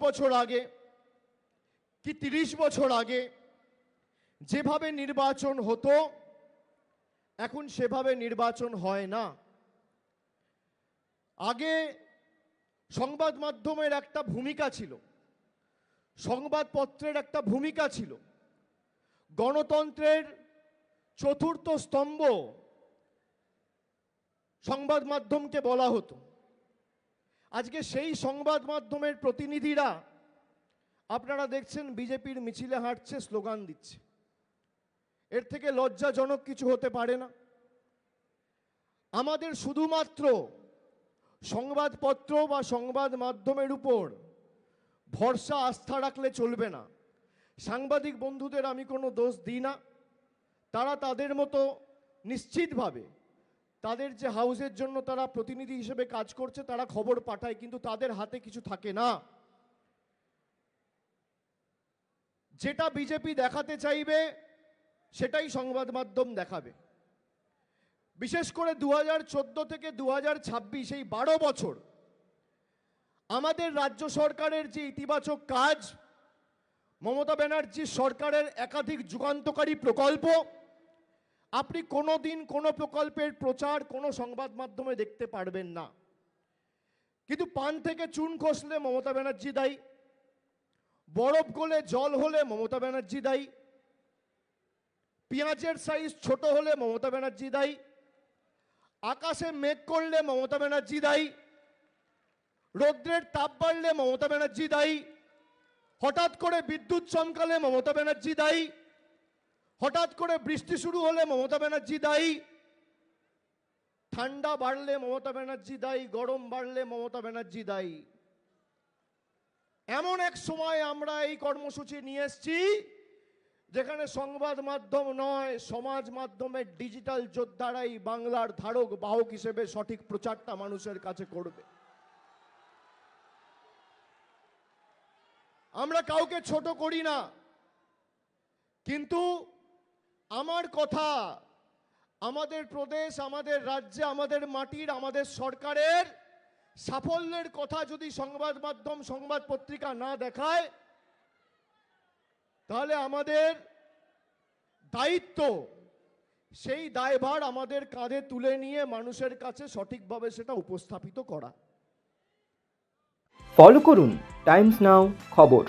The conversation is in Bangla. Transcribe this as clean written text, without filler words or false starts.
বছর আগে কি 30 বছর আগে যেভাবে নির্বাচন হতো এখন সেভাবে নির্বাচন হয় না। আগে সংবাদ মাধ্যমের একটা ভূমিকা ছিল, সংবাদপত্রের একটা ভূমিকা ছিল, গণতন্ত্রের চতুর্থ স্তম্ভ সংবাদ মাধ্যমকে বলা হতো। আজকে সেই সংবাদ মাধ্যমের প্রতিনিধিরা আপনারা দেখছেন বিজেপির মিছিলে হাঁটছে, স্লোগান দিচ্ছে। এর থেকে লজ্জাজনক কিছু হতে পারে না। আমাদের শুধুমাত্র সংবাদপত্র বা সংবাদ মাধ্যমের উপর ভরসা আস্থা রাখলে চলবে না। সাংবাদিক বন্ধুদের আমি কোনো দোষ দিই না, তারা তাদের মতো নিশ্চিতভাবে তাদের যে হাউসের জন্য তারা প্রতিনিধি হিসেবে কাজ করছে তারা খবর পাঠায়, কিন্তু তাদের হাতে কিছু থাকে না। যেটা বিজেপি দেখাতে চাইবে সেটাই সংবাদ মাধ্যম দেখাবে। বিশেষ করে 2014 থেকে 2026 এই 12 বছর আমাদের রাজ্য সরকারের যে ইতিবাচক কাজ, মমতা ব্যানার্জির সরকারের একাধিক যুগান্তকারী প্রকল্প, আপনি কোনোদিন কোনো প্রকল্পের প্রচার কোনো সংবাদ মাধ্যমে দেখতে পারবেন না। কিন্তু পান থেকে চুন খসলে মমতা ব্যানার্জি দায়ী, বরফ গলে জল হলে মমতা ব্যানার্জি দায়ী, পেঁয়াজের সাইজ ছোট হলে মমতা ব্যানার্জি দায়ী, আকাশে মেঘ করলে মমতা ব্যানার্জি দায়ী, রৌদ্রের তাপ বাড়লে মমতা ব্যানার্জি দায়ী, হঠাৎ করে বিদ্যুৎ চমকালে মমতা ব্যানার্জি দায়ী, হঠাৎ করে বৃষ্টি শুরু হলে মমতা ব্যানার্জি দায়ী, ঠান্ডা বাড়লে মমতা ব্যানার্জি দায়ী, গরম বাড়লে মমতা ব্যানার্জি দায়ী। এমন এক সময় আমরা এই কর্মসূচি নিয়ে এসেছি যেখানে সংবাদ মাধ্যম নয়, সমাজ মাধ্যমের ডিজিটাল যোদ্ধারাই বাংলার ধারক বাহক হিসেবে সঠিক প্রচারটা মানুষের কাছে করবে। আমরা কাউকে ছোট করি না, কিন্তু আমার কথা, আমাদের প্রদেশ, আমাদের রাজ্যে, আমাদের মাটির, আমাদের সরকারের সাফল্যের কথা যদি সংবাদ মাধ্যম, সংবাদ পত্রিকা না দেখায়, তাহলে আমাদের দায়িত্ব, সেই দায়ভার আমাদের কাঁধে তুলে নিয়ে মানুষের কাছে সঠিকভাবে সেটা উপস্থাপিত করা। ফলো করুন টাইমস নাও খবর।